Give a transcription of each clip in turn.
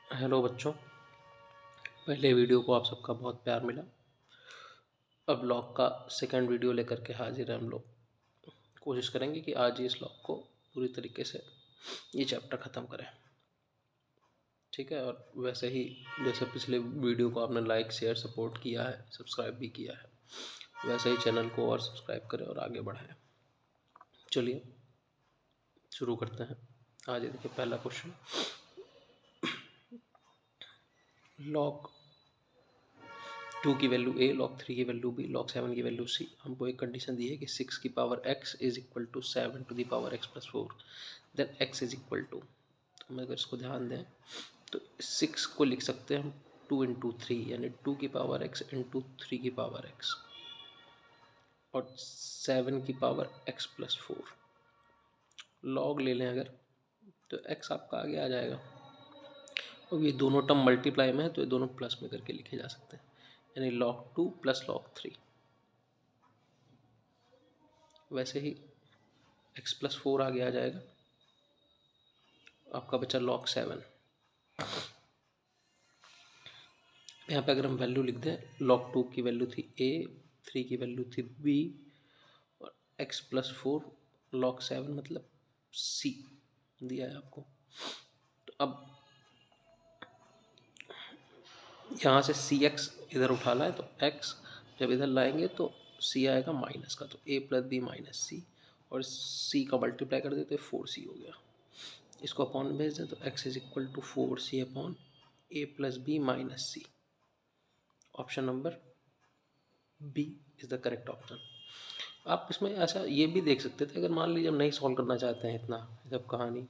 Hello बच्चों। पहले video को आप सबका बहुत प्यार मिला। अब लॉग का सेकंड वीडियो लेकर के हाजिर हैं हम लोग। कोशिश करेंगे कि आज ही इस लॉग को पूरी तरीके से ये चैप्टर ख़त्म करें। ठीक है। और वैसे ही जैसे पिछले वीडियो को आपने लाइक शेयर सपोर्ट किया है, सब्सक्राइब भी किया है, वैसे ही चैनल को और सब्सक्राइब करें और आगे बढ़ाएं। चलिए शुरू करते हैं। आज ये देखिए पहला क्वेश्चन, लॉग 2 की वैल्यू ए, log 3 की वैल्यू बी, log 7 की वैल्यू सी। हमको एक कंडीशन दी है कि 6 की power x is equal to 7 to the power x plus 4, then x is equal to, तो हम अगर इसको ध्यान दें तो 6 को लिख सकते हैं हम 2 इंटू 3 यानी 2 की पावर x इंटू 3 की पावर x, और 7 की पावर x प्लस 4 लॉग ले लें अगर तो x आपका आगे आ जाएगा। अब ये दोनों टर्म मल्टीप्लाई में है तो ये दोनों प्लस में करके लिखे जा सकते हैं, यानी log 2 प्लस log 3। वैसे ही x प्लस 4 आगे आ जाएगा, आपका बचा log 7। यहाँ पे अगर हम वैल्यू लिख दें, log 2 की वैल्यू थी a, 3 की वैल्यू थी b, और x प्लस 4 log 7 मतलब c दिया है आपको। तो अब यहाँ से सी एक्स इधर उठा लाए तो x जब इधर लाएंगे तो c आएगा माइनस का, तो a प्लस बी माइनस सी, और c का मल्टीप्लाई कर देते तो 4c हो गया। इसको अपॉन में भेज दें तो x is equal to 4c upon a plus B minus C. Option number B is the correct option. आप इसमें ऐसा ये भी देख सकते थे, अगर मान लीजिए हम नहीं सॉल्व करना चाहते हैं इतना जब कहानी,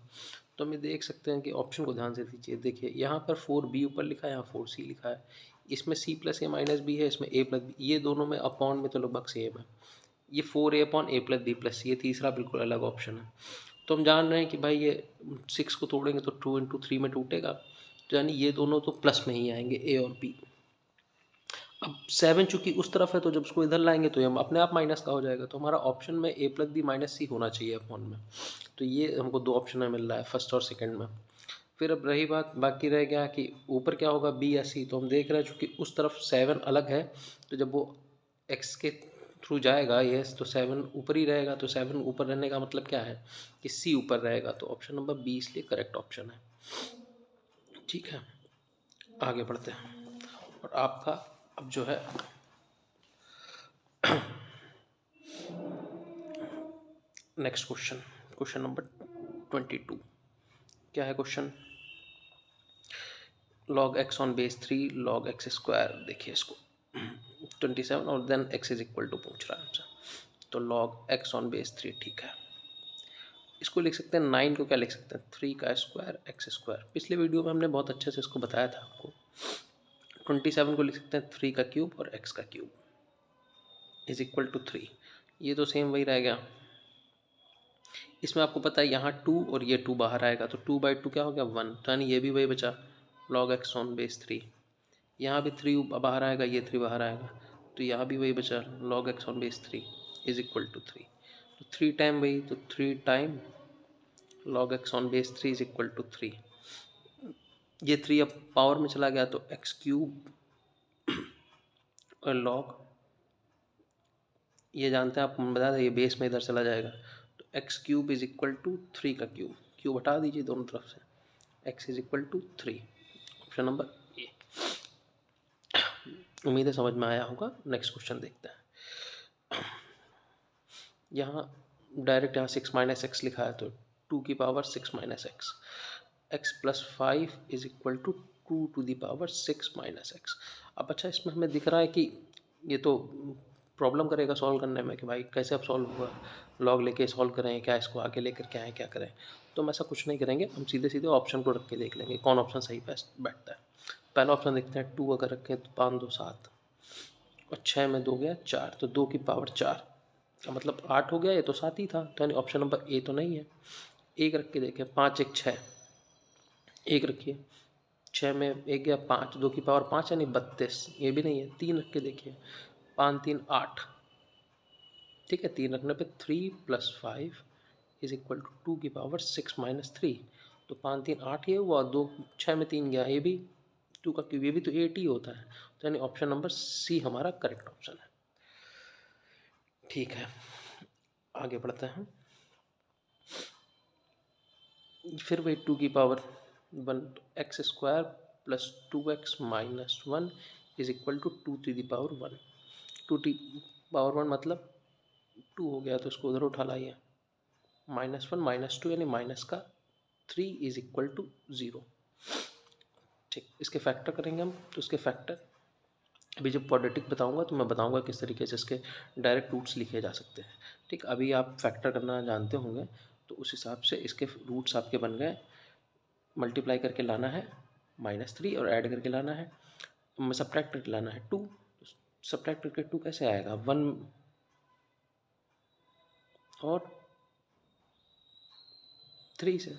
तो हम ये देख सकते हैं कि ऑप्शन को ध्यान से दीजिए। देखिए यहाँ पर 4b ऊपर लिखा है, यहाँ 4c लिखा है, इसमें c प्लस ए माइनस बी है, इसमें a प्लस बी, ये दोनों में अपॉन में तो लगभग सेम है। ये 4a अपॉन ए प्लस बी प्लस सी, ये तीसरा बिल्कुल अलग ऑप्शन है। तो हम जान रहे हैं कि भाई ये 6 को तोड़ेंगे तो 2 इंटू 3 में टूटेगा, तो यानी ये दोनों तो प्लस में ही आएंगे, ए और बी। अब 7 चूंकि उस तरफ है तो जब उसको इधर लाएंगे तो ये अपने आप माइनस का हो जाएगा, तो हमारा ऑप्शन में ए प्लस बी माइनस सी होना चाहिए अपॉन में। तो ये हमको दो ऑप्शन में मिल रहा है, फर्स्ट और सेकंड में। फिर अब रही बात, बाकी रह गया कि ऊपर क्या होगा, बी या सी। तो हम देख रहे हैं चूँकि उस तरफ 7 अलग है, तो जब वो एक्स के थ्रू जाएगा ये तो 7 ऊपर ही रहेगा, तो 7 ऊपर रहने का मतलब क्या है कि सी ऊपर रहेगा, तो ऑप्शन नंबर बी इसलिए करेक्ट ऑप्शन है। ठीक है, आगे बढ़ते हैं। और आपका अब जो है नेक्स्ट क्वेश्चन, क्वेश्चन नंबर 22। क्या है question, log x on base 3 log x square. देखिए इसको 27 और then x is equal to पूछ रहा है हमसे, तो log x ऑन बेस 3 ठीक है। इसको लिख सकते हैं 9 को क्या लिख सकते हैं 3 का स्क्वायर x स्क्वायर। पिछले वीडियो में हमने बहुत अच्छे से इसको बताया था आपको। 27 को लिख सकते हैं 3 का क्यूब और x का क्यूब इज इक्वल टू 3। ये तो सेम वही रह गया। इसमें आपको पता है यहाँ 2 और ये 2 बाहर आएगा, तो 2/2 क्या हो गया 1, तो यानी ये भी वही बचा log x ऑन बेस 3। यहाँ भी 3 बाहर आएगा, ये 3 बाहर आएगा, तो यहाँ भी वही बचा log x on base 3 is equal to 3। तो 3 टाइम वही, तो 3 time log x on base 3 is equal to 3। ये 3 अब पावर में चला गया तो x क्यूब और log, ये जानते हैं आप, बता दें ये बेस में इधर चला जाएगा, तो x cube is equal to 3 का क्यूब, क्यूब हटा दीजिए दोनों तरफ से, x is equal to 3। Option number A. उम्मीद है समझ में आया होगा। नेक्स्ट क्वेश्चन देखते हैं। यहाँ डायरेक्ट यहाँ 6 माइनस एक्स लिखा है, तो 2 की power 6 minus x, x plus 5 is equal to 2 to the power 6 minus x. अब अच्छा इसमें हमें दिख रहा है कि ये तो प्रॉब्लम करेगा सॉल्व करने में कि भाई कैसे अब सॉल्व हुआ, लॉग लेके सॉल्व करें क्या, इसको आगे लेकर क्या है क्या करें। तो हम ऐसा कुछ नहीं करेंगे, हम सीधे सीधे ऑप्शन को रख के देख लेंगे कौन ऑप्शन सही बेस्ट बैठता है। पहला ऑप्शन देखते हैं, 2 अगर रखें तो 5 2 7 और 6 में 2 गया 4, तो 2 की पावर 4 का मतलब 8 हो गया, ये तो 7 ही था, तो यानी ऑप्शन नंबर ए तो नहीं है। एक रख के देखें, 5 1 6, एक रखिए, 6 में एक गया 5, 2 की पावर 5 यानी 32, ये भी नहीं है। 3 रख के देखिए, 5 3 8, ठीक है। 3 रखने पे 3 प्लस 5 इज इक्वल टू 2 की पावर 6 माइनस 3, तो 5 3 8 ये हुआ, 2 6 में 3 गया, ये भी 2 का क्यूब, ये भी तो 8 ही होता है। तो यानी ऑप्शन नंबर सी हमारा करेक्ट ऑप्शन है। ठीक है, आगे बढ़ते हैं। फिर वही 2 की power 1, x square plus 2x minus 1 is equal to 2 to the power 1। 2 टी पावर 1 मतलब 2 हो गया, तो इसको उधर उठा लाइए, -1 -2 यानी माइनस का 3 इज इक्वल टू 0। ठीक, इसके फैक्टर करेंगे हम, तो इसके फैक्टर अभी जब क्वाड्रेटिक बताऊंगा तो मैं बताऊंगा किस तरीके से इसके डायरेक्ट रूट्स लिखे जा सकते हैं। ठीक, अभी आप फैक्टर करना जानते होंगे, तो उस हिसाब से इसके रूट्स आपके बन गए। मल्टीप्लाई करके लाना है -3 और ऐड करके लाना है, सब्ट्रैक्ट करके लाना है 2। सब्ट्रैक्ट करके 2 कैसे आएगा, 1 और 3 से।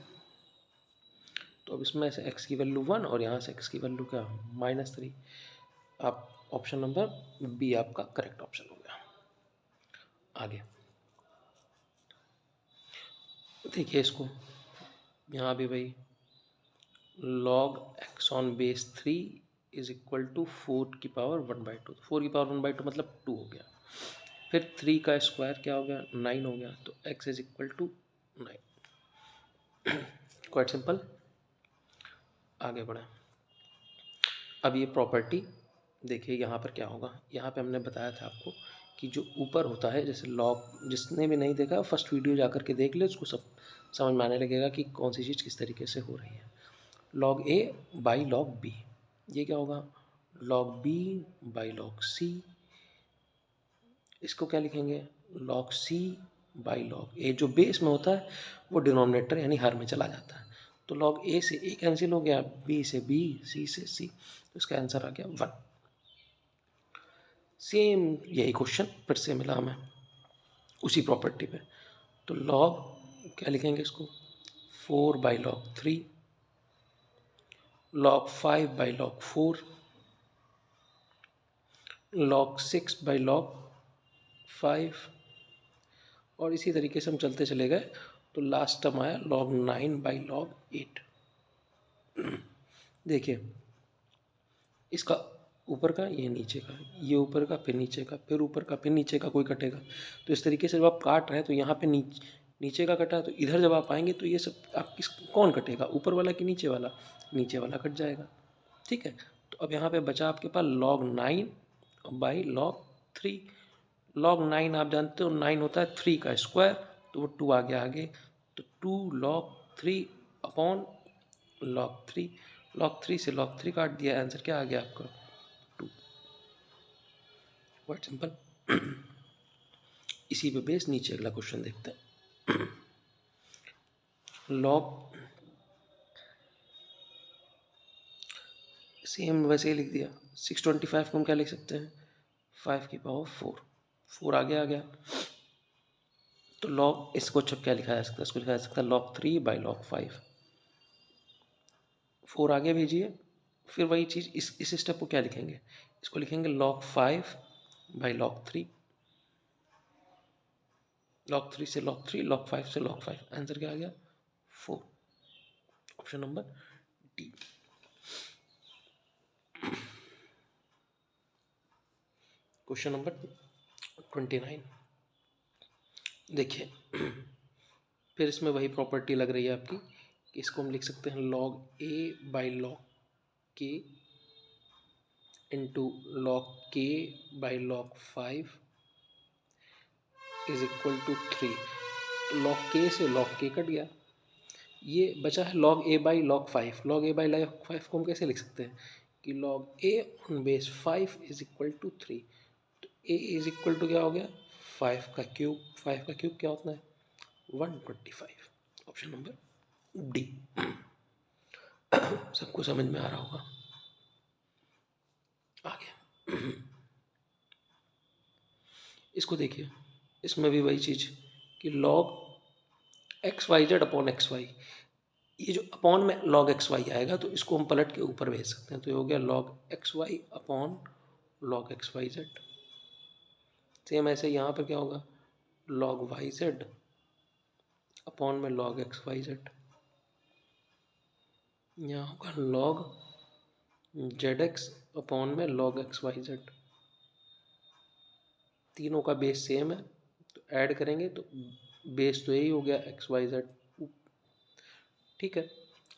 तो अब इसमें से x की वैल्यू 1 और यहाँ से x की वैल्यू क्या, -3। आप ऑप्शन नंबर बी आपका करेक्ट ऑप्शन हो गया। आगे देखिए इसको, यहाँ भी भाई log x on base 3 is equal to 4 की पावर 1/2। 4 की पावर 1/2 मतलब 2 हो गया। फिर 3 का स्क्वायर क्या हो गया, 9 हो गया, तो x is equal to 9। Quite simple. आगे बढ़े, अब ये प्रॉपर्टी देखिए यहाँ पर क्या होगा। यहाँ पे हमने बताया था आपको कि जो ऊपर होता है, जैसे लॉग, जिसने भी नहीं देखा फर्स्ट वीडियो जा कर के देख ले, उसको सब समझ में आने लगेगा कि कौन सी चीज़ किस तरीके से हो रही है। log a by log b, ये क्या होगा, log b by log c। इसको क्या लिखेंगे, log c by log a। जो बेस में होता है वो डिनोमिनेटर यानी हर में चला जाता है। तो log a से a कैंसिल हो गया, b से b, c से c, तो इसका आंसर आ गया 1। सेम यही क्वेश्चन फिर से मिला हमें उसी प्रॉपर्टी पे। तो log क्या लिखेंगे इसको, 4 by log 3, log 5 by log 4, log 6 by log 5, और इसी तरीके से हम चलते चले गए। तो लास्ट टर्म आया log 9 बाई log 8। देखिए इसका ऊपर का, ये नीचे का, ये ऊपर का, फिर नीचे का, फिर ऊपर का, फिर नीचे का, कोई कटेगा। तो इस तरीके से जब आप काट रहे हैं तो यहाँ पे नीचे का कटा, तो इधर जब आप आएंगे तो ये सब आप कौन कटेगा, ऊपर वाला कि नीचे वाला, नीचे वाला कट जाएगा। ठीक है, तो अब यहाँ पे बचा आपके पास log 9 बाई log 3। log 9 आप जानते हो 9 होता है 3 का स्क्वायर, तो वो 2 आ गया आगे, तो 2 log 3 अपॉन log 3। log 3 से log 3 काट दिया, आंसर क्या आ गया आपका 2। बहुत सिंपल। इसी पे बेस नीचे अगला क्वेश्चन देखते हैं। log सेम वैसे ही लिख दिया, 625 को हम क्या लिख सकते हैं, 5 की पावर 4, 4 आगे आ गया। तो log, इसको अच्छा क्या लिखा जा सकता है, इसको लिखा जा सकता है log 3 बाई log 5। 4 आगे भेजिए, फिर वही चीज़ इस स्टेप को क्या लिखेंगे, इसको लिखेंगे log 5 बाई log 3। log 3 से log 3, log 5 से log 5, आंसर क्या आ गया 4। Option number D. Question number 29 देखिए, फिर इसमें वही प्रॉपर्टी लग रही है आपकी कि इसको हम लिख सकते हैं log a by log k into log k by log 5 is equal to 3। तो log k से log k कट गया, ये बचा है log a by log 5। log a by log 5 को हम कैसे लिख सकते हैं कि log a on base 5 is equal to 3। तो a इज इक्वल टू क्या हो गया, 5 का क्यूब। 5 का क्यूब क्या होता है, 125। Option number D. सबको समझ में आ रहा होगा। आगे इसको देखिए, इसमें भी वही चीज़ कि log x y z upon x y, ये जो अपॉन में log एक्स वाई आएगा तो इसको हम पलट के ऊपर भेज सकते हैं। तो ये हो गया log x y upon log x y z. Same ऐसे यहाँ पर क्या होगा, log वाई जेड अपॉन में log एक्स वाई जेड। यहाँ होगा log zx अपॉन में log xyz, तीनों का बेस सेम है तो ऐड करेंगे तो बेस तो यही हो गया xyz। ठीक है,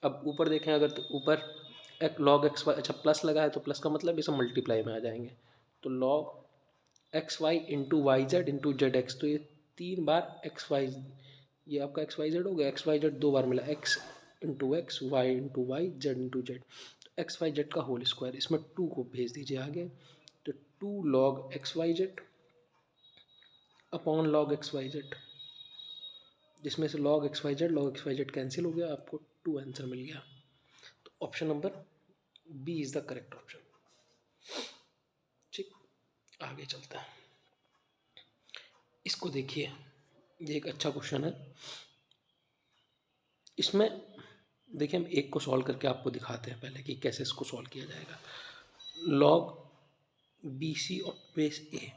अब ऊपर देखें अगर तो ऊपर एक log x y, अच्छा प्लस लगा है तो प्लस का मतलब ये सब मल्टीप्लाई में आ जाएंगे, तो log x y into y z into z x, तो ये 3 बार एक्स वाई, ये आपका एक्स वाई जेड हो गया, एक्स वाई जेड 2 बार मिला, x into x, y into y, z into z, x y z का होल स्क्वायर, इसमें 2 को भेज दीजिए आगे, तो 2 log x y z upon log x y z, जिसमें से log x y z cancel हो गया, आपको 2 आंसर मिल गया। तो option number B is the correct option. ठीक, आगे चलता है, इसको देखिए, ये एक अच्छा क्वेश्चन है। इसमें देखिए हम एक को सॉल्व करके आपको दिखाते हैं पहले कि कैसे इसको सॉल्व किया जाएगा। log B C on base A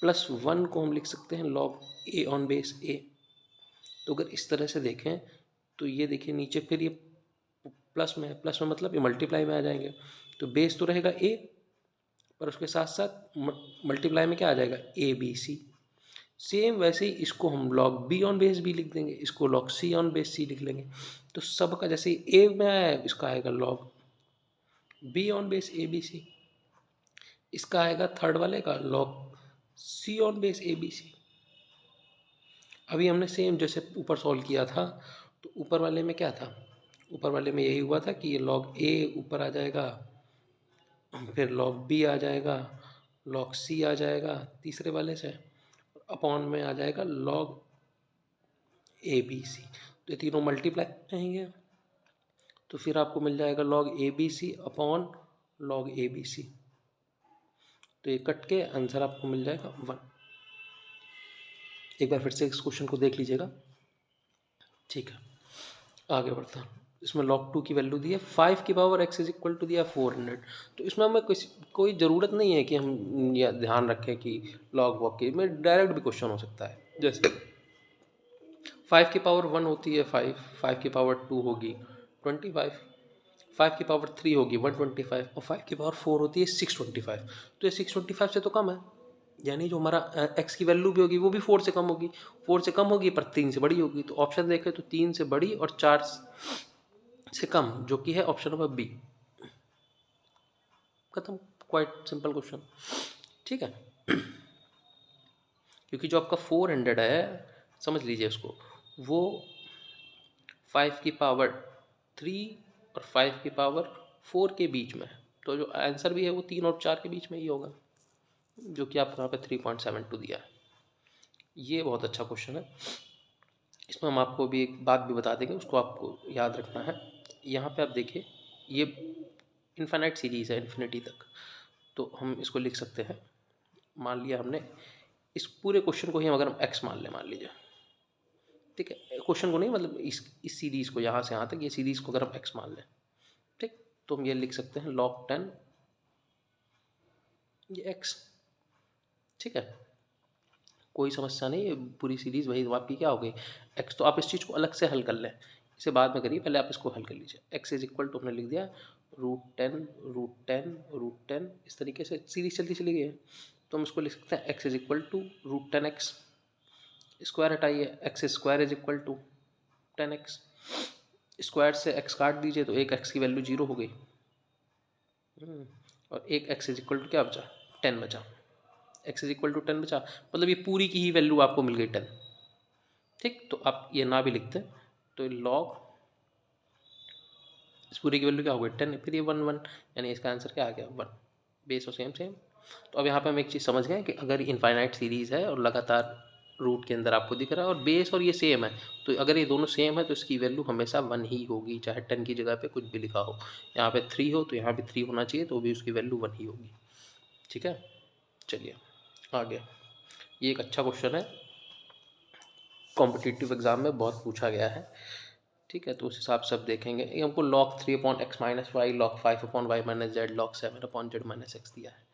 plus 1 को हम लिख सकते हैं log A on base A. तो अगर इस तरह से देखें तो ये देखिए नीचे फिर ये प्लस में है, प्लस में मतलब ये मल्टीप्लाई में आ जाएंगे, तो बेस तो रहेगा ए पर उसके साथ साथ मल्टीप्लाई में क्या आ जाएगा, ए बी सी। सेम वैसे ही इसको हम log B on base B लिख देंगे, इसको log C on base C लिख लेंगे। तो सबका जैसे ए में आया है इसका आएगा log B on base A B C, इसका आएगा थर्ड वाले का log C on base A B C. अभी हमने सेम जैसे ऊपर सॉल्व किया था, तो ऊपर वाले में क्या था, ऊपर वाले में यही हुआ था कि ये log ए ऊपर आ जाएगा, फिर log बी आ जाएगा, log सी आ जाएगा तीसरे वाले से, अपॉन में आ जाएगा log ए बी सी। तो ये तीनों मल्टीप्लाई रहेंगे, तो फिर आपको मिल जाएगा log A B C upon log A B C, तो ये कट के आंसर आपको मिल जाएगा 1। एक बार फिर से इस क्वेश्चन को देख लीजिएगा। ठीक है, आगे बढ़ता हूँ। इसमें log 2 की वैल्यू दी है 5 की power x is equal to दिया 400। तो इसमें हमें कोई ज़रूरत नहीं है कि हम यह ध्यान रखें कि log वॉग की, में डायरेक्ट भी क्वेश्चन हो सकता है। जैसे 5 की पावर 1 होती है 5, 5 की पावर 2 होगी 25, 5 की पावर 3 होगी 125 और 5 की पावर 4 होती है 625। तो ये 625 से तो कम है, यानी जो हमारा x की वैल्यू भी होगी वो भी 4 से कम होगी, 4 से कम होगी पर 3 से बड़ी होगी। तो ऑप्शन देखें तो 3 से बड़ी और 4 से कम, जो कि है ऑप्शन नंबर बी। खत्म, क्वाइट सिंपल क्वेश्चन। ठीक है, क्योंकि जो आपका 400 है, समझ लीजिए उसको, वो 5 की पावर 3 और 5 की पावर 4 के बीच में है, तो जो आंसर भी है वो 3 और 4 के बीच में ही होगा, जो कि आपको यहाँ पे 3.72 दिया है। ये बहुत अच्छा क्वेश्चन है। इसमें हम आपको भी एक बात भी बता देंगे, उसको आपको याद रखना है। यहाँ पे आप देखिए, ये इनफाइनाइट सीरीज़ है इन्फिनिटी तक, तो हम इसको लिख सकते हैं, मान लिया हमने इस पूरे क्वेश्चन को ही हम अगर हम x मान लें, मान लीजिए, ठीक है, क्वेश्चन को नहीं मतलब इस सीरीज़ को यहाँ से यहाँ तक, ये सीरीज़ को अगर हम x मान लें, ठीक, तो हम ये लिख सकते हैं log 10 ये x। ठीक है, कोई समस्या नहीं, ये पूरी सीरीज़ वही तो आपकी क्या हो गई x। तो आप इस चीज़ को अलग से हल कर लें, इसे बाद में करिए, पहले आप इसको हल कर लीजिए। x इज इक्वल टू हमने लिख दिया √10 इस तरीके से सीरीज चलती चली गई है, तो हम इसको लिख सकते हैं x is equal to √10x, square हटाइए, x square is equal to 10x, square से x काट दीजिए तो एक x की वैल्यू 0 हो गई, और एक x इज इक्वल टू क्या बचा, 10 बचा, x इज इक्वल टू 10 बचा, मतलब ये पूरी की ही वैल्यू आपको मिल गई 10। ठीक, तो आप ये ना भी लिखते तो लॉग इस पूरी की वैल्यू क्या हो गई 10, फिर ये 1 1, यानी इसका आंसर क्या आ गया 1, बेस और सेम सेम। तो अब यहाँ पे हम एक चीज़ समझ गए कि अगर इनफाइनाइट सीरीज़ है और लगातार रूट के अंदर आपको दिख रहा है और बेस और ये सेम है, तो अगर ये दोनों सेम है तो इसकी वैल्यू हमेशा 1 ही होगी, चाहे 10 की जगह पे कुछ भी लिखा हो। यहाँ पे 3 हो तो यहाँ भी 3 होना चाहिए, तो भी उसकी वैल्यू 1 ही होगी। ठीक है, चलिए आगे। ये एक अच्छा क्वेश्चन है, कॉम्पिटिटिव एग्जाम में बहुत पूछा गया है। ठीक है, तो उस हिसाब से आप देखेंगे, ये हमको log 3/x minus y, log 5/y minus z, log 7/z minus x दिया है।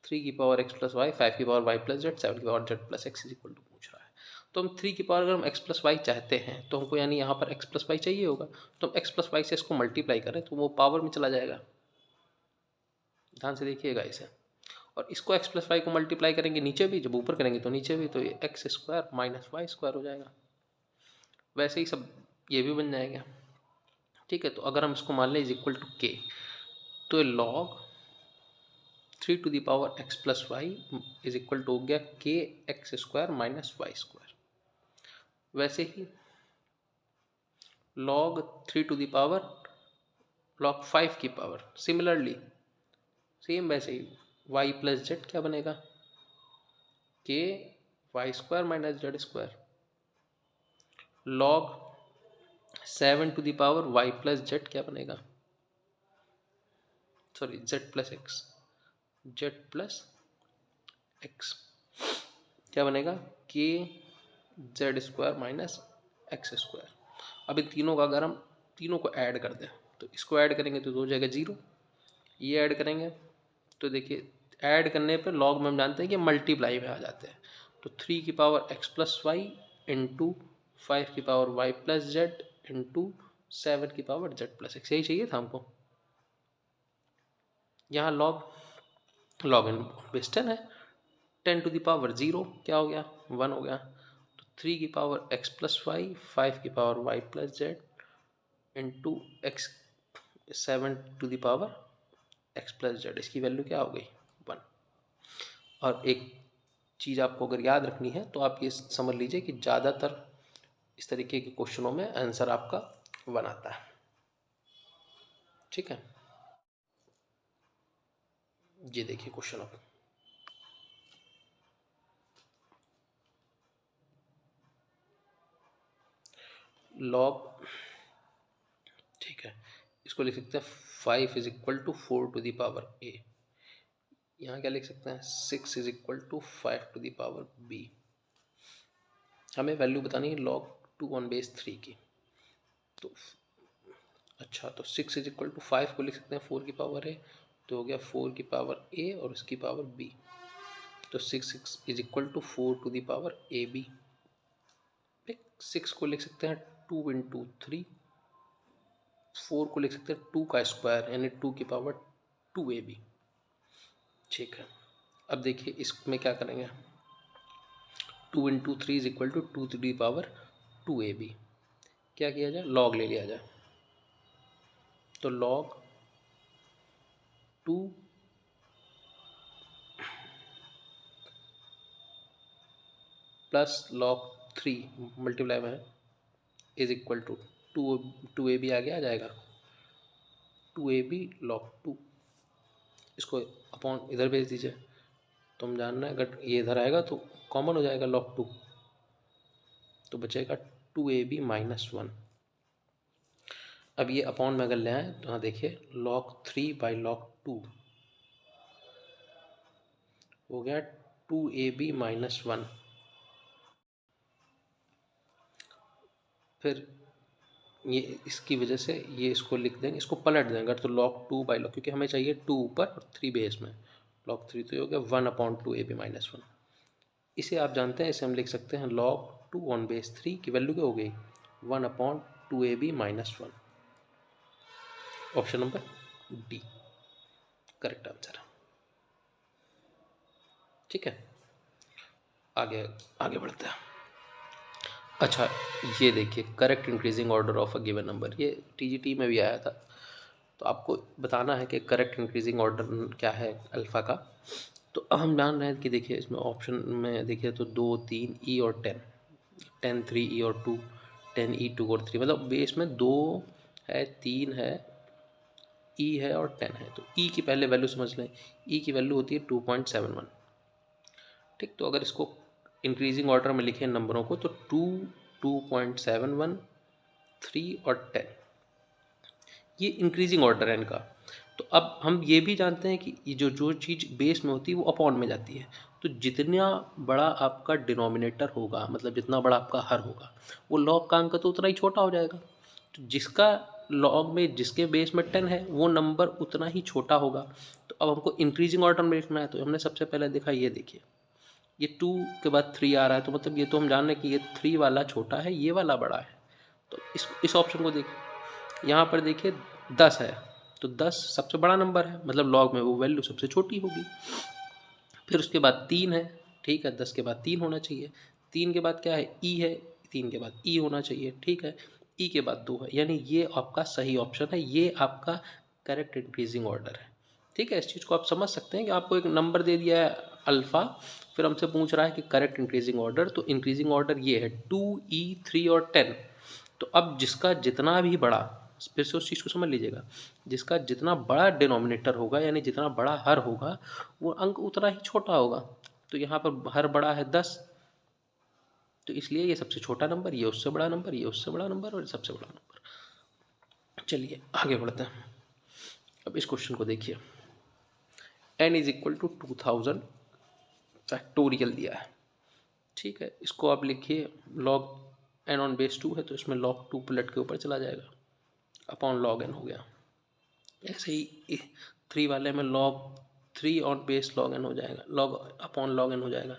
3 की पावर x प्लस वाई, 5 की पावर y प्लस जेड, 7 की power z plus x is equal to पूछ रहा है। तो हम 3 की पावर अगर हम x प्लस वाई चाहते हैं तो हमको यानी यहाँ पर x प्लस वाई चाहिए होगा, तो हम x प्लस वाई से इसको मल्टीप्लाई करें तो वो पावर में चला जाएगा। ध्यान से देखिएगा इसे, और इसको x प्लस वाई को मल्टीप्लाई करेंगे नीचे भी, जब ऊपर करेंगे तो नीचे भी, तो ये x square minus y square हो जाएगा। वैसे ही सब ये भी बन जाएगा। ठीक है, तो अगर हम इसको मान लें इज इक्वल टू के, तो log 3 to the power x plus y is equal to हो गया के x square minus y square. वैसे ही log 3 to the power log 5 की पावर, सिमिलरली सेम वैसे ही y प्लस जेड क्या बनेगा, के y square minus z square. log 7 to the power y plus z क्या बनेगा, sorry z plus x, z plus x क्या बनेगा, के z square minus x square. अब इन तीनों का अगर हम तीनों को ऐड कर दें तो इसको ऐड करेंगे तो हो जाएगा 0, ये ऐड करेंगे तो देखिए ऐड करने पे लॉग में हम जानते हैं कि मल्टीप्लाई में आ जाते हैं। तो 3 की power x plus y into 5 की power y plus z into 7 की पावर z प्लस एक्स, यही चाहिए था हमको। यहाँ लॉग इन बेस 10 है, 10 टू द पावर 0 क्या हो गया, 1 हो गया। तो 3 की पावर x प्लस वाई, 5 की power y plus z into x, 7 to the power x plus z, इसकी वैल्यू क्या हो गई 1। और एक चीज़ आपको अगर याद रखनी है तो आप ये समझ लीजिए कि ज़्यादातर इस तरीके के क्वेश्चनों में आंसर आपका 1 आता है। ठीक है, ये देखिए क्वेश्चन अब, लॉग, ठीक है, इसको लिख सकते हैं 5 is equal to 4 to the power a। यहाँ क्या लिख सकते हैं 6 is equal to 5 to the power b। हमें वैल्यू बतानी है log 2 ऑन बेस 3 की। तो अच्छा, तो 6 इज इक्वल टू 5 को लिख सकते हैं 4 की पावर a, तो हो गया 4 की पावर a और इसकी पावर b। तो 6 is equal to 4 to the power a b. 6 को लिख सकते हैं 2 इंटू 3, 4 को लिख सकते हैं 2 का स्क्वायर यानी 2 की पावर 2ab। ठीक है, अब देखिए इसमें क्या करेंगे, 2 into 3 is equal to 2 to the power 2ab। क्या किया जाए, लॉग ले लिया जाए, तो लॉग 2 प्लस लॉग 3 मल्टीप्लाई में इज इक्वल टू 2ab आगे आ जाएगा, 2ab लॉग 2। इसको अपॉन इधर भेज दीजिए, तो हम जानना है अगर ये इधर आएगा तो कॉमन हो जाएगा लॉग 2, तो बचेगा 2ab माइनस 1। अब ये अपॉन में अगर ले आए तो हाँ देखिए log 3 बाई log 2 हो गया 2ab माइनस 1। फिर ये इसकी वजह से ये इसको लिख देंगे, इसको पलट देंगे तो log 2 बाई log, क्योंकि हमें चाहिए 2 ऊपर और 3 बेस में, log 3 तो ये हो गया 1 अपॉन 2ab माइनस 1। इसे आप जानते हैं, इसे हम लिख सकते हैं log 2 ऑन बेस 3 की वैल्यू क्या हो गई 1 upon 2ab minus 1। Option number D correct answer है। ठीक है, आगे आगे बढ़ते हैं। अच्छा, ये देखिए correct increasing order of a given number, ये टीजीटी में भी आया था। तो आपको बताना है कि करेक्ट इंक्रीजिंग ऑर्डर क्या है अल्फ़ा का। तो अब हम जान रहे हैं कि देखिए इसमें ऑप्शन में देखिए तो 2, 3 ई और 10, 10 3 ई और 2, 10 ई 2 और 3, मतलब बेस में 2 है, 3 है, ई है और 10 है। तो ई की पहले वैल्यू समझ लें, ई की वैल्यू होती है 2.71। ठीक, तो अगर इसको इंक्रीजिंग ऑर्डर में लिखें नंबरों को तो 2, 2.71, 3 और 10, ये इंक्रीजिंग ऑर्डर है इनका। तो अब हम ये भी जानते हैं कि ये जो चीज़ बेस में होती है वो अपॉन में जाती है। तो जितना बड़ा आपका डिनोमिनेटर होगा, मतलब जितना बड़ा आपका हर होगा, वो लॉग का अंक तो उतना ही छोटा हो जाएगा। तो जिसका लॉग में जिसके बेस में 10 है वो नंबर उतना ही छोटा होगा। तो अब हमको इंक्रीजिंग ऑर्डर में लिखना है, तो हमने सबसे पहले देखा, ये देखिए ये 2 के बाद 3 आ रहा है, तो मतलब ये तो हम जान रहे हैं कि ये 3 वाला छोटा है, ये वाला बड़ा है। तो इस ऑप्शन को देखिए, यहाँ पर देखिए 10 है, तो 10 सबसे बड़ा नंबर है, मतलब लॉग में वो वैल्यू सबसे छोटी होगी। फिर उसके बाद 3 है, ठीक है, 10 के बाद 3 होना चाहिए। 3 के बाद क्या है, ई है, 3 के बाद ई होना चाहिए, ठीक है। ई के बाद 2 है, यानी ये आपका सही ऑप्शन है, ये आपका करेक्ट इंक्रीजिंग ऑर्डर है, ठीक है। इस चीज़ को आप समझ सकते हैं कि आपको एक नंबर दे दिया है अल्फ़ा, फिर हमसे पूछ रहा है कि करेक्ट इंक्रीजिंग ऑर्डर, तो इंक्रीजिंग ऑर्डर ये है 2, ई, 3 और 10। तो अब जिसका जितना भी बड़ा, फिर से उस चीज़ को समझ लीजिएगा, जिसका जितना बड़ा डिनोमिनेटर होगा, यानी जितना बड़ा हर होगा, वो अंक उतना ही छोटा होगा। तो यहाँ पर हर बड़ा है 10, तो इसलिए ये सबसे छोटा नंबर, ये उससे बड़ा नंबर, ये उससे बड़ा नंबर और ये सबसे बड़ा नंबर। चलिए आगे बढ़ते हैं। अब इस क्वेश्चन को देखिए, n is equal to 2000 factorial दिया है, ठीक है। इसको आप लिखिए log n ऑन बेस 2 है, तो इसमें log 2 पलट के ऊपर चला जाएगा, अपॉन log n हो गया। ऐसे ही 3 वाले में log 3 on base log n हो जाएगा, log अपॉन log n हो जाएगा।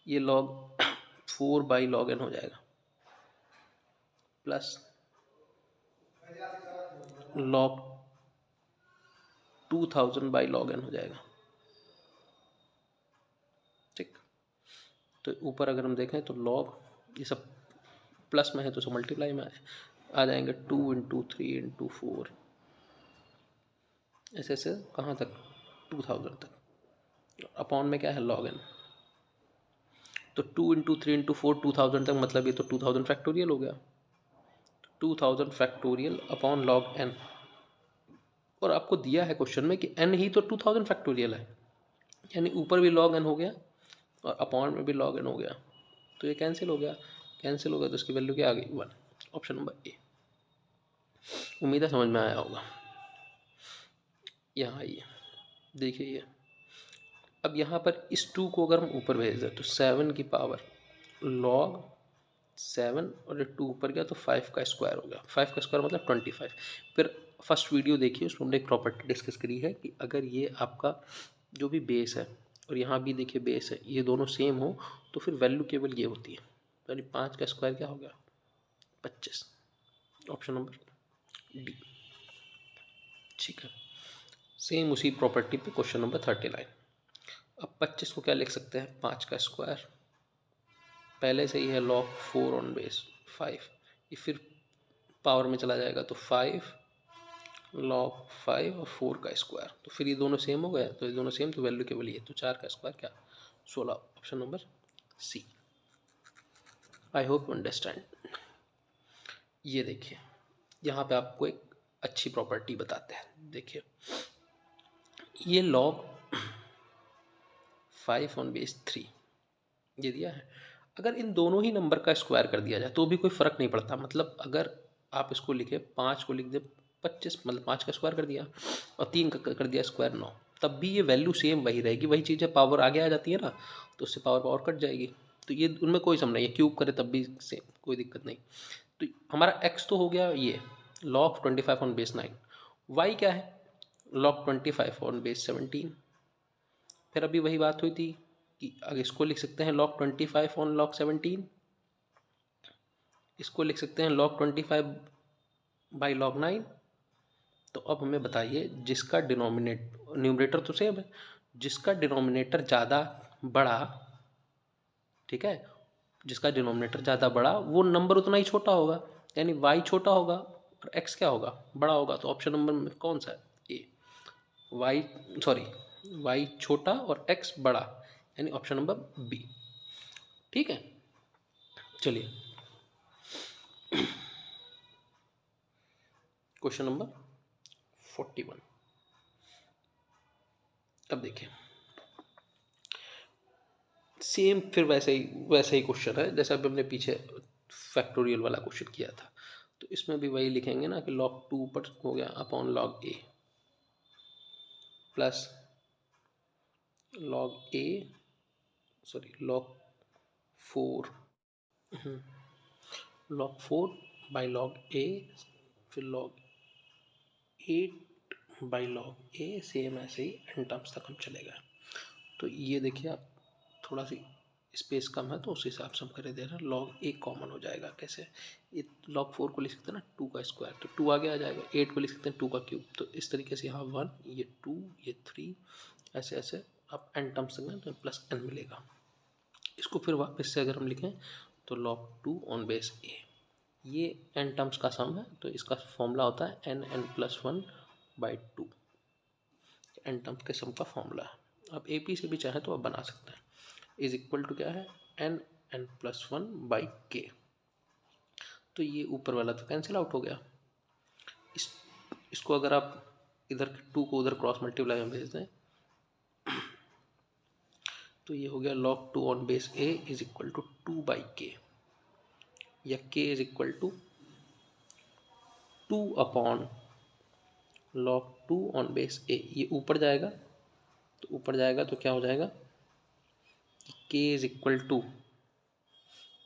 ये log 4 बाई log n हो जाएगा, plus log 2000 by log n हो जाएगा, ठीक। तो ऊपर अगर हम देखें तो log, ये सब प्लस में है तो सब मल्टीप्लाई में आ जाएंगे, 2 इंटू 3 इंटू 4, ऐसे ऐसे कहाँ तक, 2000 तक। अपॉन में क्या है, log n। तो 2 इंटू 3 इंटू 4 2000 तक, मतलब ये तो 2000 फैक्टोरियल हो गया, 2000 फैक्टोरियल अपॉन log n। और आपको दिया है क्वेश्चन में कि n ही तो 2000 फैक्टोरियल है, यानी ऊपर भी log n हो गया और अपॉन में भी log n हो गया, तो ये कैंसिल हो गया। कैंसिल हो गया तो इसकी वैल्यू क्या आ गई, 1। Option number A. उम्मीद है समझ में आया होगा। यहाँ आइए देखिए ये, अब यहाँ पर इस 2 को अगर हम ऊपर भेज दें तो 7 की पावर log 7, और ये 2 ऊपर गया तो 5 का स्क्वायर हो गया, 5 का स्क्वायर मतलब 25। फिर फर्स्ट वीडियो देखिए, उसमें हमने एक प्रॉपर्टी डिस्कस करी है कि अगर ये आपका जो भी बेस है और यहाँ भी देखिए बेस है, ये दोनों सेम हो तो फिर वैल्यू केवल ये होती है, यानी 5 का स्क्वायर क्या हो गया, 25। ऑप्शन नंबर डी, ठीक है। सेम उसी प्रॉपर्टी पे क्वेश्चन नंबर 39। अब 25 को क्या लिख सकते हैं, 5 का स्क्वायर, पहले से ही है log 4 ऑन बेस 5, ये फिर पावर में चला जाएगा तो 5 log 5 और 4 का स्क्वायर, तो फिर ये दोनों सेम हो गए, तो ये दोनों सेम, तो वैल्यू केवल ये, तो 4 का स्क्वायर क्या, 16। Option number c. I hope you understand. ये देखिए यहाँ पे आपको एक अच्छी प्रॉपर्टी बताते हैं, देखिए ये log 5 ऑन बेस 3 ये दिया है, अगर इन दोनों ही नंबर का स्क्वायर कर दिया जाए तो भी कोई फ़र्क नहीं पड़ता, मतलब अगर आप इसको लिखे 5 को लिख दे 25, मतलब 5 का स्क्वायर कर दिया और 3 का कर दिया स्क्वायर 9, तब भी ये वैल्यू सेम वही रहेगी, वही चीज़ है, पावर आगे आ जाती है ना, तो उससे पावर पावर कट जाएगी, तो ये उनमें कोई सम नहीं है, क्यूब करे तब भी सेम, कोई दिक्कत नहीं। तो हमारा x तो हो गया ये log 25 ऑन बेस 9, y क्या है log 25 ऑन बेस 17। फिर अभी वही बात हुई थी कि अगर इसको लिख सकते हैं log 25 ऑन log 17, इसको लिख सकते हैं log 25 बाई log 9। तो अब हमें बताइए जिसका न्यूमरेटर तो सेम है, जिसका डिनोमिनेटर ज़्यादा बड़ा, ठीक है, जिसका डिनोमिनेटर ज़्यादा बड़ा वो नंबर उतना ही छोटा होगा, यानी y छोटा होगा और x क्या होगा, बड़ा होगा। तो ऑप्शन नंबर में कौन सा है, ए, y सॉरी y छोटा और x बड़ा, यानी ऑप्शन नंबर बी, ठीक है। चलिए क्वेश्चन नंबर 41। अब देखिए सेम फिर वैसे ही क्वेश्चन है जैसे अभी हमने पीछे फैक्टोरियल वाला क्वेश्चन किया था, तो इसमें भी वही लिखेंगे ना कि log 2 ऊपर हो गया upon log a plus log a log 4 log 4 by log a, फिर log 8 by log a, same ऐसे ही एन टर्म्स तक हम चले गए। तो ये देखिए आप थोड़ा सी स्पेस कम है तो उस हिसाब से हम कर दे रहे हैं। log a कॉमन हो जाएगा, कैसे, ये log 4 को लिख सकते हैं ना 2 का स्क्वायर, तो 2 आगे आ जाएगा। 8 को लिख सकते हैं 2 का क्यूब, तो इस तरीके से यहाँ 1, ये 2, ये 3, ऐसे ऐसे आप n टर्म्स तक तो प्लस n मिलेगा। इसको फिर वापस से अगर हम लिखें तो log 2 ऑन बेस a, ये n टर्म्स का सम है, तो इसका फॉर्मूला होता है n+1/2, n टर्म्स के सम का फॉर्मूला है। आप AP से भी चाहे तो आप बना सकते हैं, इज इक्वल टू क्या है n+1/k। तो ये ऊपर वाला तो कैंसिल आउट हो गया। इसको अगर आप इधर 2 को उधर क्रॉस मल्टीप्लाई में भेज दें तो ये हो गया log 2 on base a is equal to 2/k, या k is equal to 2 upon log 2 on base a। ये ऊपर जाएगा तो क्या हो जाएगा, k इज इक्वल टू,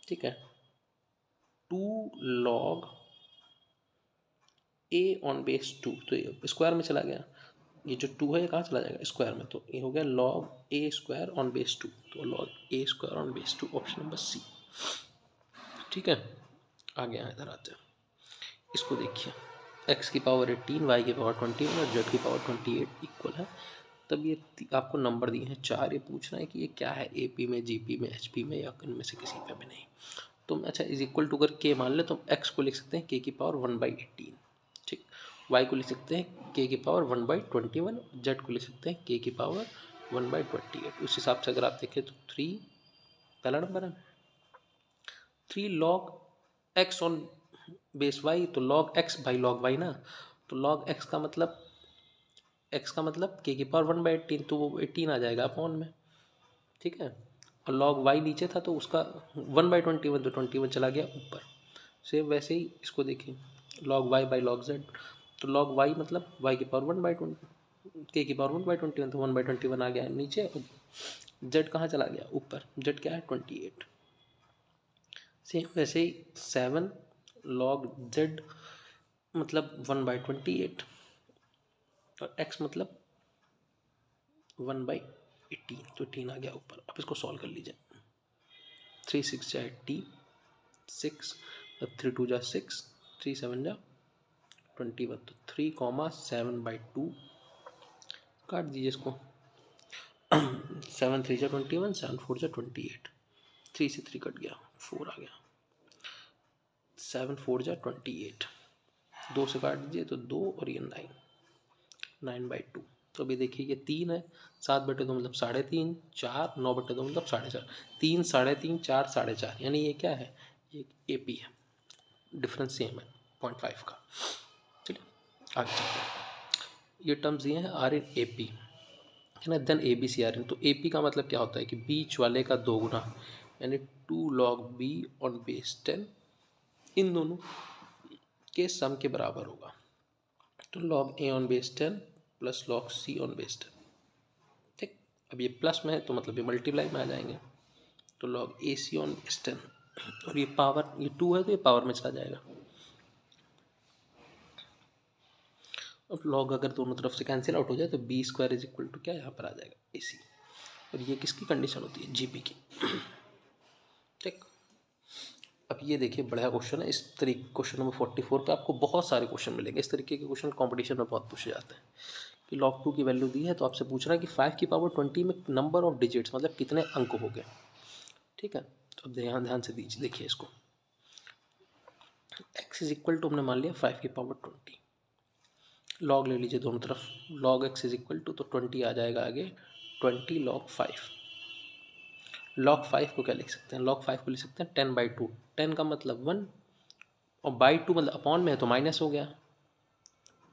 ठीक है, 2 log a ऑन बेस 2, तो ये स्क्वायर में चला गया, ये जो 2 है ये कहाँ चला जाएगा स्क्वायर में, तो ये हो गया log a square on base 2, तो log a square on base 2, option number c. ठीक है, आगे यहाँ इधर आते हैं, इसको देखिए x की पावर 18, y की पावर 21 और z की पावर 28 इक्वल है। तब ये आपको नंबर दिए हैं 4, ये पूछना है कि ये क्या है, AP में, GP में, HP में, या इनमें से किसी पे भी नहीं। तो अच्छा इज इक्वल टू अगर k मान ले तो x को लिख सकते हैं k की पावर 1/18, ठीक, y को लिख सकते हैं k की पावर 1/21, z को लिख सकते हैं k की पावर 1/28। उस हिसाब से अगर आप देखें तो 3 पहला नंबर है, 3 log x on base y, तो log x by log y ना, तो log x का मतलब k की पावर 1/18, तो वो 18 आ जाएगा अपॉन में, ठीक है, और log y नीचे था तो उसका 1/21, तो 21 चला गया ऊपर। सेम वैसे ही इसको देखिए log y by log z, तो log y मतलब y की पावर 1/20, k की पावर 1/21, तो 1/21 आ गया नीचे, और z कहाँ चला गया ऊपर, z क्या है 28। सेम वैसे ही 7 log z मतलब 1/28, और x मतलब 1/18, तो 18 आ गया ऊपर। अब इसको सॉल्व कर लीजिए, 3 6 जा 80, 6 3 2 जा 6, 3 7 जा 21, तो 3,7/2 काट दीजिए इसको, 7 3 जा 21, 7 4 जा 28, 3 से 3 कट गया, 4 आ गया, 7 4 जा 28, 2 से काट दीजिए तो 2, और ये 9/2। तो अभी देखिए ये 3 है, 7/2 मतलब 3.5, 4 9/2 मतलब 4.5, 3 3.5 4 4.5, यानी ये क्या है, ये AP है, डिफरेंस सेम है 0.5 का। ठीक है, आगे चलते हैं, ये टर्म्स दिए हैं आर इन AP है ना, देन ABC आर इन। तो AP का मतलब क्या होता है कि बीच वाले का 2 गुना, यानी 2 log B ऑन बेस 10 इन दोनों के सम के बराबर होगा। तो log A on base 10 plus log C on base 10, ठीक, अब ये प्लस में है तो मतलब ये मल्टीप्लाई में आ जाएंगे, तो log AC ऑन बेस 10, और ये पावर, ये 2 है तो ये पावर में चला जाएगा। अब log अगर दोनों तरफ से कैंसिल आउट हो जाए तो B square is equal to क्या यहाँ पर आ जाएगा AC, और ये किसकी कंडीशन होती है, GP की। ठीक, अब ये देखिए बढ़िया क्वेश्चन है, इस तरीके क्वेश्चन नंबर 44 पे आपको बहुत सारे क्वेश्चन मिलेंगे, इस तरीके के क्वेश्चन कंपटीशन में बहुत पूछे जाते हैं। कि log 2 की वैल्यू दी है तो आपसे पूछ रहा है कि 5 की पावर 20 में नंबर ऑफ डिजिट्स मतलब कितने अंक हो गए, ठीक है। तो अब ध्यान से दीजिए, देखिए इसको, x इज इक्वल टू हमने मान लिया 5 की पावर 20, log ले लीजिए दोनों तरफ, log x is equal to, तो 20 आ जाएगा आगे 20 log 5। log 5 को क्या लिख सकते हैं, log 5 को लिख सकते हैं 10/2, 10 का मतलब 1, और बाई 2 मतलब अपॉन में है तो माइनस हो गया,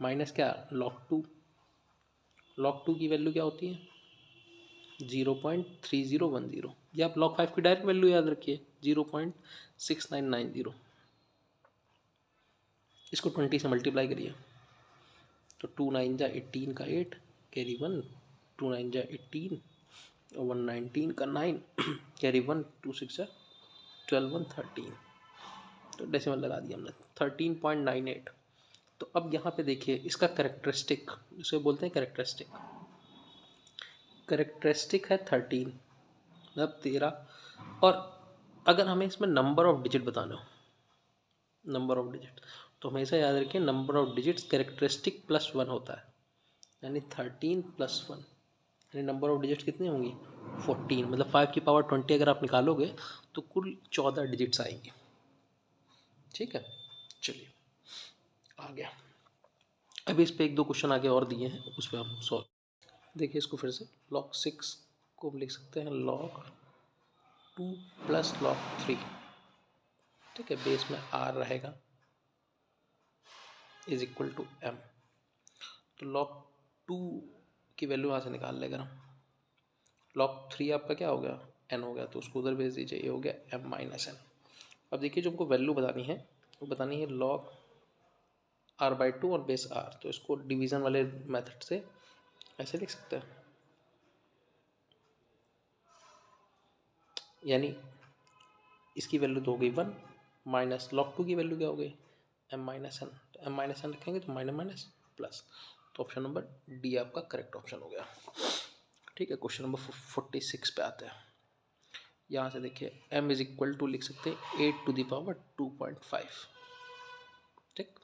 माइनस क्या log 2, log 2 की वैल्यू क्या होती है 0.3010, या आप log 5 की डायरेक्ट वैल्यू याद रखिए 0.6990, इसको 20 से मल्टीप्लाई करिए, तो 2 9 जा 18 का 8, कैरी 1, 2 9 जा 18, 119 का 9, कैरी 1, 2 6 जा 12, 113, तो डेसिमल लगा दिया हमने 13.98। तो अब यहाँ पे देखिए इसका करेक्टरिस्टिक, इसे बोलते हैं करेक्टरिस्टिक, करेक्टरिस्टिक है 13, मतलब 13 और अगर हमें इसमें नंबर ऑफ डिजिट बताना हो, नंबर ऑफ डिजिट, तो हमेशा याद रखिए number of digits characteristic plus one होता है, यानी 13 प्लस वन, यानी नंबर ऑफ डिजिट्स कितनी होंगी 14, मतलब 5 की पावर 20 अगर आप निकालोगे तो कुल 14 डिजिट्स आएंगी। ठीक है, चलिए आ गया। अभी इस पे एक दो क्वेश्चन आगे और दिए हैं, उस पर हम सॉल्व। देखिए इसको फिर से, log 6 को हम लिख सकते हैं log 2 प्लस log 3। ठीक है, बेस में r रहेगा इज इक्वल टू m। तो log 2 की वैल्यू यहाँ से निकाल लेगा हम, log 3 आपका क्या हो गया n हो गया, तो उसको उधर भेज दीजिए, ये हो गया m माइनस n। अब देखिए जो हमको वैल्यू बतानी है वो बतानी है log r/2 और बेस r, तो इसको डिवीज़न वाले मेथड से ऐसे लिख सकते हैं, यानी इसकी वैल्यू तो हो गई 1 माइनस log 2 की वैल्यू क्या हो गई m माइनस n, तो m माइनस n रखेंगे तो माइनस माइनस प्लस, तो ऑप्शन नंबर डी आपका करेक्ट ऑप्शन हो गया। ठीक है, क्वेश्चन नंबर 46 पे आते हैं। यहाँ से देखिए m इज इक्वल टू लिख सकते हैं 8 टू द पावर 2.5। ठीक,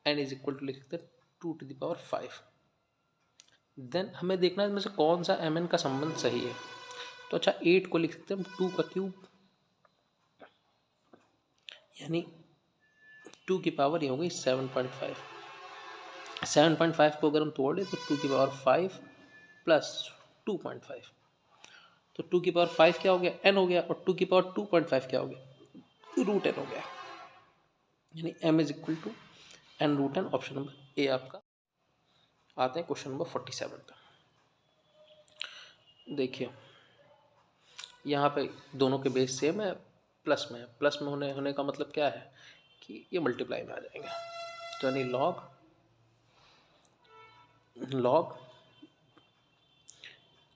n इज इक्वल टू लिख सकते हैं 2 टू द पावर 5। देन हमें देखना है इनमें से कौन सा mn का संबंध सही है। तो अच्छा 8 को लिख सकते हैं हम 2 का क्यूब, यानी 2 की पावर ये हो गई 7.5। 7.5 को अगर हम तोड़ दें तो 2 की पावर 5 प्लस 2.5, तो 2 की पावर 5 क्या हो गया n हो गया, और 2 की पावर 2.5 क्या हो गया रूट n हो गया, यानी m is equal to n root n। Option number a आपका। आते हैं क्वेश्चन नंबर 47 पे। देखिए यहाँ पे दोनों के बेस सेम है, प्लस में है, प्लस में होने का मतलब क्या है कि ये मल्टीप्लाई में आ जाएंगे, तो यानी log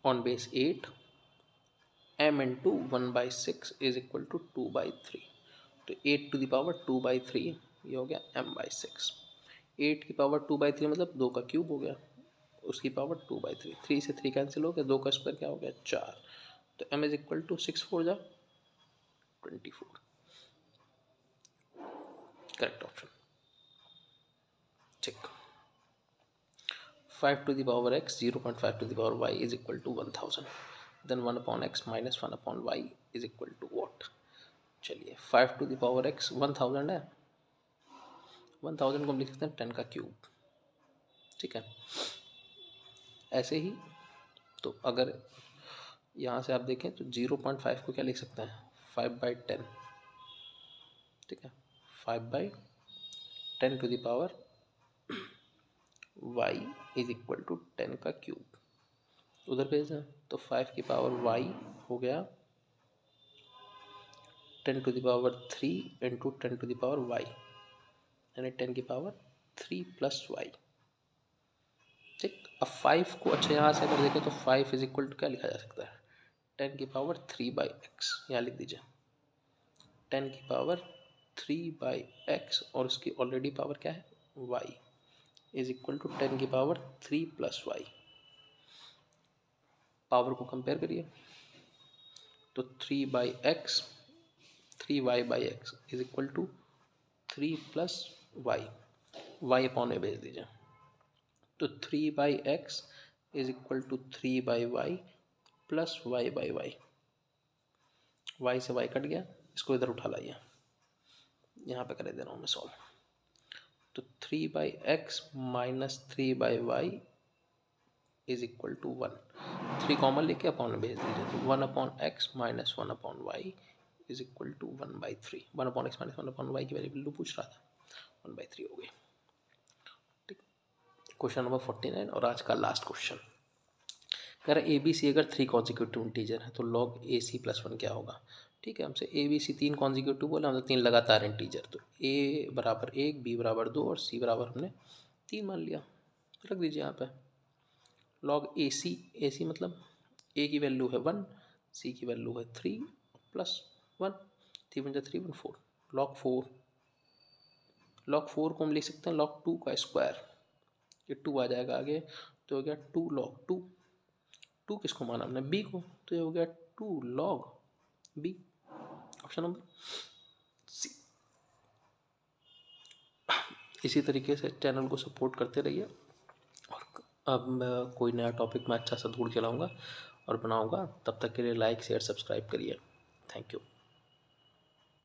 on base 8 m into 1/6 is equal to 2/3। तो 8 टू द पावर 2/3 ये हो गया m/6। 8 की पावर 2/3 मतलब 2 का क्यूब हो गया, उसकी पावर 2/3, 3 से 3 कैंसिल हो गया, 2 का स्क्वायर क्या हो गया 4, तो m इज इक्वल टू 6 4 जा 24, करेक्ट ऑप्शन। ठीक, 5 to the power x 0.5 to the power y is equal to 1000, then 1 upon x minus 1 upon y is equal to what। चलिए 5 to the power x 1000 है, 1000 को हम लिख सकते हैं 10 का क्यूब। ठीक है, ऐसे ही तो अगर यहाँ से आप देखें तो 0.5 को क्या लिख सकते हैं 5/10। ठीक है, 5/10 to the power y is equal to 10 का क्यूब, उधर भेज दें तो 5 की पावर y हो गया 10 to the power 3 into 10 to the power y, यानी 10 की पावर 3 प्लस वाई। ठीक, अब 5 को अच्छा यहाँ से अगर देखें तो 5 इज इक्वल टू क्या लिखा जा सकता है 10 की पावर 3/x, यहाँ लिख दीजिए 10 की पावर 3/x, और उसकी ऑलरेडी पावर क्या है y इज इक्वल टू 10 की पावर 3 प्लस वाई। पावर को कंपेयर करिए तो 3/x 3y/x is equal to 3 plus y, y upon में भेज दीजिए, तो 3/x is equal to 3/y प्लस y/y, y से y कट गया, इसको इधर उठा लाइए, यहाँ पे कर दे रहा हूँ मैं सॉल्व, तो 3/x minus 3/y is equal to 1, 3 common लेके अपॉन में भेज दीजिए, तो 1 upon x minus 1 upon y is equal to 1/3। 1 upon x minus 1 upon y की वैल्यू पूछ रहा था, 1/3 हो गई। ठीक, क्वेश्चन नंबर 49 और आज का लास्ट क्वेश्चन, कह रहा है ए बी सी अगर 3 कॉन्जिक्यूटिव इंटीजर है तो log ए सी प्लस 1 क्या होगा। ठीक है, हमसे ए बी सी 3 कॉन्जिक्यूटिव बोला, हमने 3 लगातार इंटीजर, तो ए बराबर 1 बी बराबर 2 और सी बराबर हमने 3 मान लिया, रख दीजिए यहाँ पे log ए सी मतलब ए की वैल्यू है 1, सी की वैल्यू है 3 प्लस 1, 3 × 3 = 4, log 4 को हम लिख सकते हैं log 2 का स्क्वायर, ये 2 आ जाएगा आगे, तो हो गया 2 log 2, 2 किसको माना हमने बी को, तो ये हो गया 2 log b, option number c. इसी तरीके से चैनल को सपोर्ट करते रहिए, और अब मैं कोई नया टॉपिक मैं अच्छा सा ढूंढ के लाऊंगा और बनाऊंगा। तब तक के लिए लाइक शेयर सब्सक्राइब करिए। Thank you.